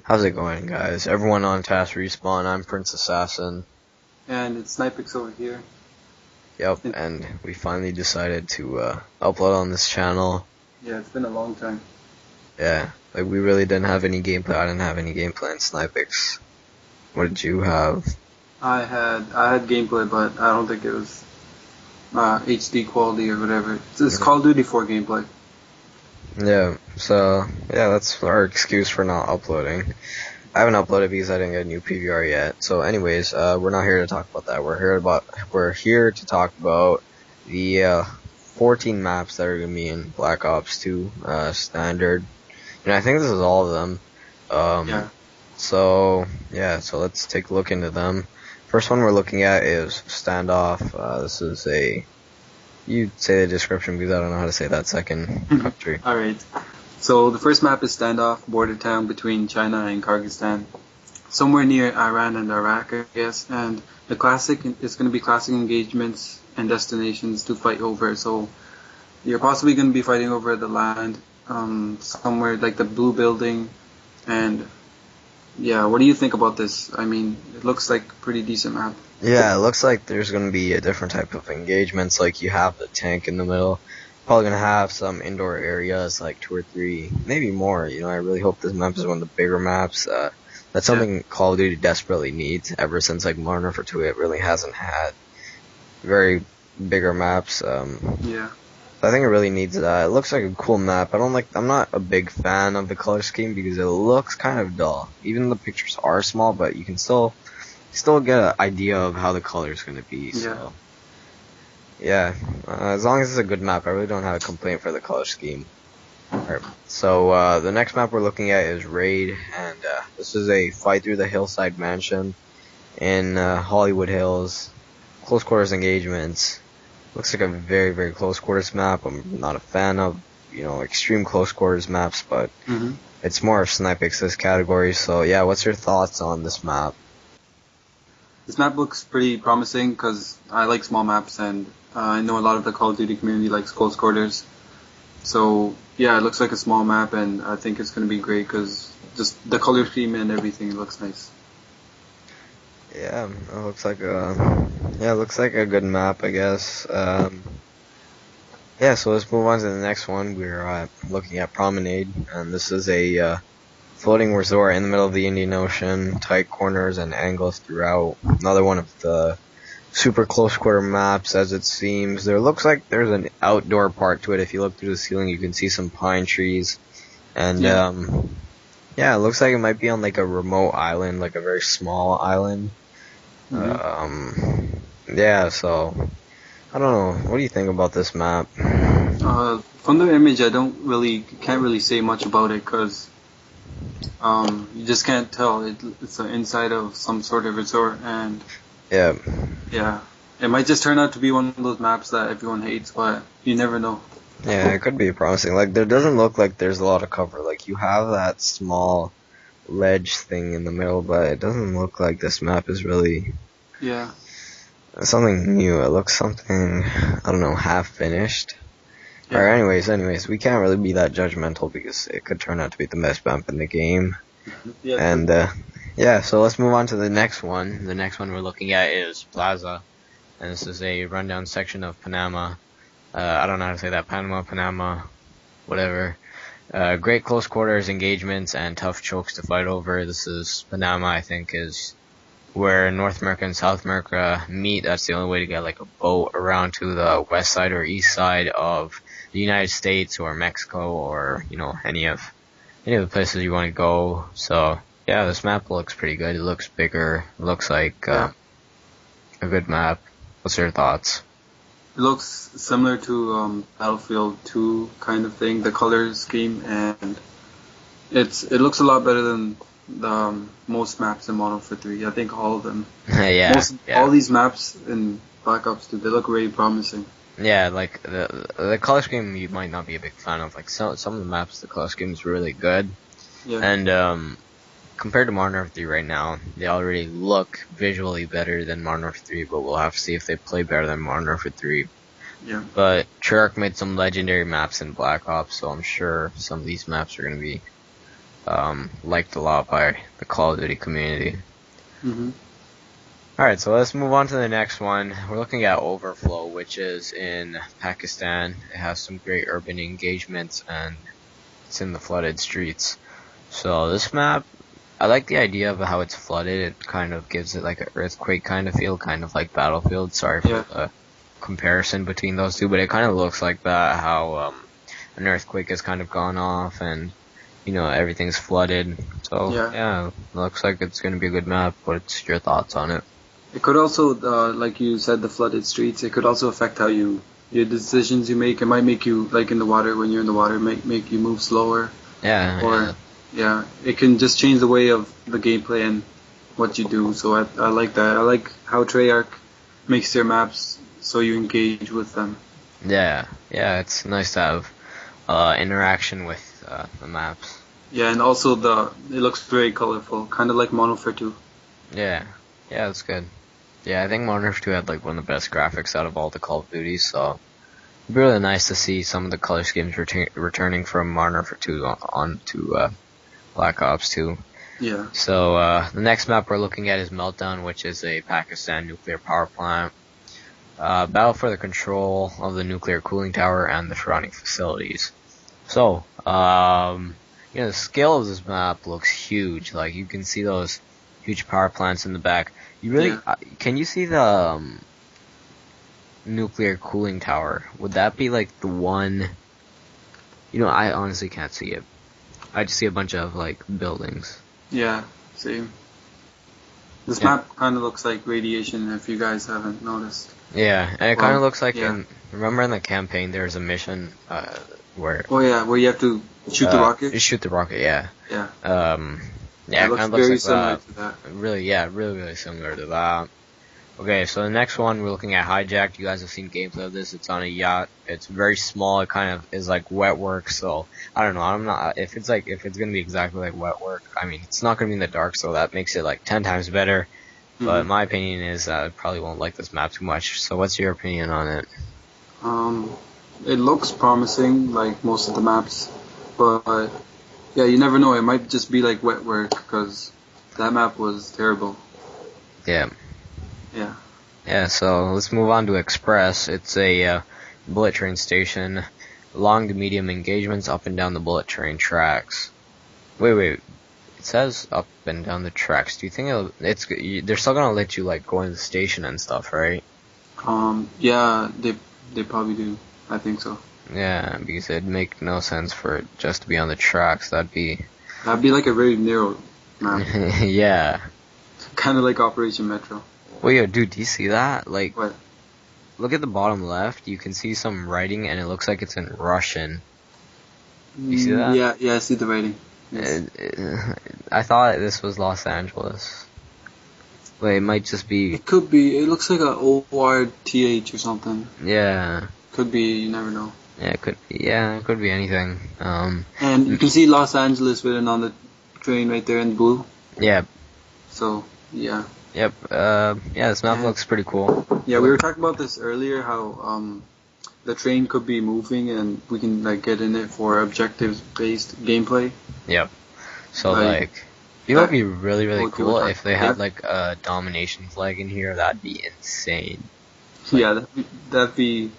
How's it going, guys? Everyone on Task Respawn, I'm Prince Assassin. And it's Snipix over here. Yep, and we finally decided to upload on this channel. Yeah, it's been a long time. Yeah, like we really didn't have any gameplay. I didn't have any gameplay in Snipix. What did you have? I had gameplay, but I don't think it was HD quality or whatever. It's Call of Duty 4 gameplay. Yeah, so, yeah, that's our excuse for not uploading. I haven't uploaded because I didn't get a new PVR yet. So anyways, we're not here to talk about that. We're here to talk about the 14 maps that are gonna be in Black Ops 2 standard. And I think this is all of them. Yeah. So let's take a look into them. First one we're looking at is Standoff. This is you say the description because I don't know how to say that second country. Alright. So the first map is Standoff, border town between China and Kyrgyzstan. Somewhere near Iran and Iraq, I guess. And it's going to be classic engagements and destinations to fight over. So you're possibly going to be fighting over the land, somewhere like the blue building. And yeah, what do you think about this? I mean, it looks like a pretty decent map. Yeah, it looks like there's going to be a different type of engagements, like you have the tank in the middle. Probably going to have some indoor areas, like 2 or 3, maybe more. I really hope this map is one of the bigger maps. That's something Call of Duty desperately needs. Ever since like Modern Warfare 2, it really hasn't had very bigger maps. Yeah. I think it really needs that. It looks like a cool map. I'm not a big fan of the color scheme because it looks kind of dull. Even the pictures are small, but you can still get an idea of how the color is going to be. So, yeah, as long as it's a good map, I really don't have a complaint for the color scheme. Alright, so the next map we're looking at is Raid, and this is a fight through the hillside mansion in Hollywood Hills. Close quarters engagements. Looks like a very, very close quarters map. I'm not a fan of, extreme close quarters maps, but it's more of Snipix this category. So yeah, what's your thoughts on this map? This map looks pretty promising because I like small maps, and I know a lot of the Call of Duty community likes close quarters. So yeah, it looks like a small map, and I think it's going to be great because just the color scheme and everything looks nice. Yeah, it looks like a good map, I guess. Yeah, so let's move on to the next one. We're looking at Promenade, and this is a floating resort in the middle of the Indian Ocean, tight corners and angles throughout. Another one of the super close quarter maps, as it seems. There looks like there's an outdoor part to it. If you look through the ceiling, you can see some pine trees, and yeah, it looks like it might be on like a remote island, like a very small island. Yeah, so I don't know. What do you think about this map? From the image, I can't really say much about it because you just can't tell. It's the inside of some sort of resort, and yeah, it might just turn out to be one of those maps that everyone hates, but you never know. Yeah, it could be promising. Like, there doesn't look like there's a lot of cover. Like, you have that small ledge thing in the middle, but it doesn't look like this map is really something new. It looks something, I don't know, half finished. Yeah. Or anyways, we can't really be that judgmental because it could turn out to be the best map in the game. Yeah. And yeah, so let's move on to the next one. The next one we're looking at is Plaza, and this is a rundown section of Panama. I don't know how to say that. Panama, whatever. Great close quarters engagements and tough chokes to fight over. This is Panama, I think, is where North America and South America meet. That's the only way to get like a boat around to the west side or east side of the United States or Mexico or any of the places you want to go. So yeah, this map looks pretty good. It looks bigger. It looks like a good map. What's your thoughts? It looks similar to Battlefield 2 kind of thing, the color scheme, and it looks a lot better than the most maps in Modern Warfare 3. I think all of them. All these maps in Black Ops 2, they look really promising. Yeah, like the color scheme you might not be a big fan of. Like some of the maps, the color scheme is really good. Yeah. And compared to Modern Warfare 3 right now, they already look visually better than Modern Warfare 3, but we'll have to see if they play better than Modern Warfare 3. Yeah. But Treyarch made some legendary maps in Black Ops, so I'm sure some of these maps are going to be liked a lot by the Call of Duty community. Mm-hmm. Alright, so let's move on to the next one. We're looking at Overflow, which is in Pakistan. It has some great urban engagements, and it's in the flooded streets. So this map, I like the idea of how it's flooded. It kind of gives it like an earthquake kind of feel, kind of like Battlefield. Sorry for the comparison between those two, but it kind of looks like that, how an earthquake has kind of gone off and, you know, everything's flooded. So, yeah, looks like it's going to be a good map. What's your thoughts on it? It could also, like you said, the flooded streets, it could also affect how your decisions you make. It might make you, like in the water, when you're in the water, make you move slower. Yeah. It can just change the way of the gameplay and what you do. So I like that. I like how Treyarch makes their maps so you engage with them. Yeah, it's nice to have interaction with the maps. Yeah, and also it looks very colorful, kind of like Modern Warfare 2. Yeah, that's good. Yeah, I think Modern Warfare 2 had like one of the best graphics out of all the Call of Duties, so it'd be really nice to see some of the color schemes returning from Modern Warfare 2 on to Black Ops 2. Yeah. So the next map we're looking at is Meltdown, which is a Pakistan nuclear power plant. Battle for the control of the nuclear cooling tower and the surrounding facilities. So, the scale of this map looks huge. Like, you can see those huge power plants in the back. You really, can you see the nuclear cooling tower? Would that be like the one? I honestly can't see it. I just see a bunch of like buildings. Yeah, same. This map kind of looks like Radiation, if you guys haven't noticed. Yeah, and it kind of looks like remember in the campaign there's a mission where... Oh yeah, where you have to shoot the rocket? You shoot the rocket, yeah. Yeah. It looks very similar to that. Really similar to that. Okay, so the next one, we're looking at Hijacked. You guys have seen gameplay of this. It's on a yacht. It's very small. It kind of is like wet work, so I don't know. I'm not, if it's gonna be exactly like wet work, I mean, it's not gonna be in the dark, so that makes it like 10 times better. But my opinion is I probably won't like this map too much. So what's your opinion on it? It looks promising, like most of the maps, but yeah, you never know. It might just be like wet work, because that map was terrible. Yeah. Yeah, so let's move on to Express. It's a bullet train station. Long to medium engagements up and down the bullet train tracks. Wait. It says up and down the tracks. Do you think they're still gonna let you like go in the station and stuff, right? Yeah, they probably do. I think so. Yeah, because it'd make no sense for it just to be on the tracks. That'd be like a very narrow map. Yeah. Kind of like Operation Metro. Wait, dude, do you see that? Like, what? Look at the bottom left. You can see some writing, and it looks like it's in Russian. You see that? Yeah, I see the writing. Yes. I thought this was Los Angeles. Wait, it might just be... It could be. It looks like a ORTH or something. Yeah. Could be. You never know. Yeah, it could be. Yeah, it could be anything. And you can see Los Angeles written on the train right there in blue. Yeah. So, yeah. Yep. This map looks pretty cool. Yeah, we were talking about this earlier, how the train could be moving and we can like get in it for objectives-based gameplay. Yep. So it would be really cool if they had like a domination flag in here. That'd be insane. Yeah, that'd be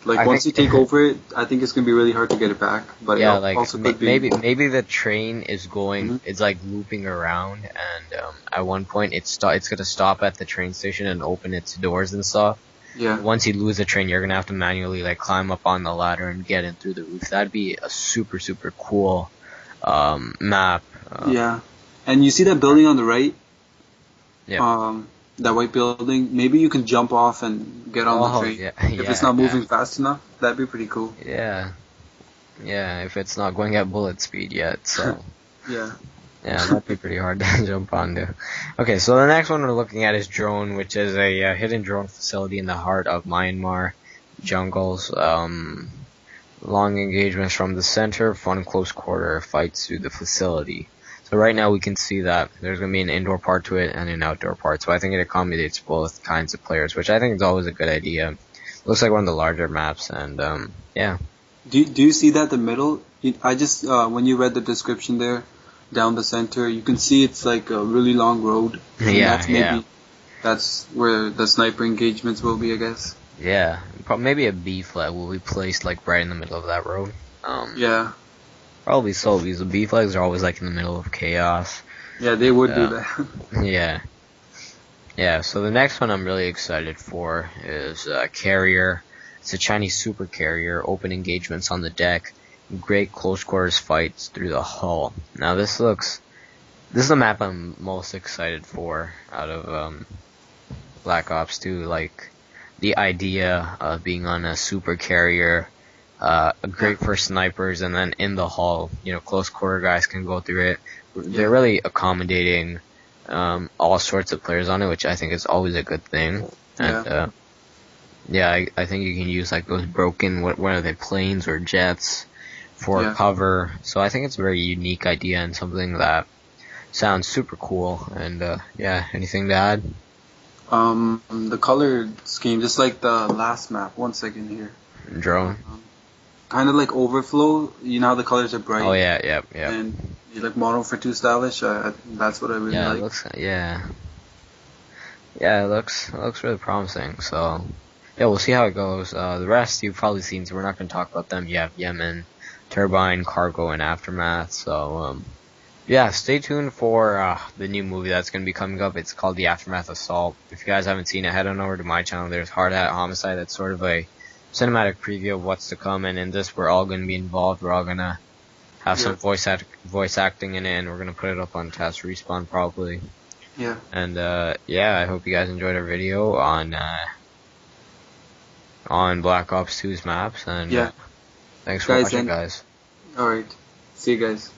like once you take over it, I think it's gonna be really hard to get it back. But yeah, it also could maybe the train is going, it's like looping around, and at one point it's gonna stop at the train station and open its doors and stuff. Yeah. Once you lose a train, you're gonna have to manually like climb up on the ladder and get in through the roof. That'd be a super cool map. Yeah, and you see that building on the right? Yeah. That white building. Maybe you can jump off and get on the train. If it's not moving fast enough, that'd be pretty cool. Yeah. Yeah, if it's not going at bullet speed yet, so. Yeah. Yeah, that'd be pretty hard to jump onto. Okay, so the next one we're looking at is Drone, which is a hidden drone facility in the heart of Myanmar jungles. Long engagements from the center, fun close quarter fights through the facility. So right now we can see that there's going to be an indoor part to it and an outdoor part. So I think it accommodates both kinds of players, which I think is always a good idea. Looks like one of the larger maps, and yeah. Do you see that the middle? I just when you read the description there, down the center. You can see it's like a really long road. And that's where the sniper engagements will be, I guess. Yeah, maybe a B flag will be placed like right in the middle of that road. Yeah. Probably so, because the B flags are always like in the middle of chaos. Yeah, they would do that. Yeah. Yeah, so the next one I'm really excited for is Carrier. It's a Chinese super carrier, open engagements on the deck, great close quarters fights through the hull. Now this is the map I'm most excited for out of Black Ops 2, like the idea of being on a super carrier, great for snipers, and then in the hull, close quarter guys can go through it. They're really accommodating all sorts of players on it, which I think is always a good thing. And I think you can use like those broken, what are they, planes or jets for cover. So I think it's a very unique idea and something that sounds super cool. And anything to add? The color scheme, just like the last map. 1 second here. Drone. Kind of like Overflow. You know how the colors are bright. Oh yeah. And you like Modern Warfare 2 stylish. That's what I really like. It looks really promising. So yeah, we'll see how it goes. The rest you've probably seen, so we're not going to talk about them. You have Yemen, Turbine, Cargo, and Aftermath. So stay tuned for the new movie that's going to be coming up. It's called The Aftermath Assault. If you guys haven't seen it, head on over to my channel. There's Hard Hat Homicide. That's sort of a cinematic preview of what's to come, and in this we're all going to be involved. We're all going to have some voice acting in it, and we're going to put it up on Test Respawn probably. Yeah. And I hope you guys enjoyed our video on Black Ops 2's maps, and thanks for watching, guys. Alright, see you guys.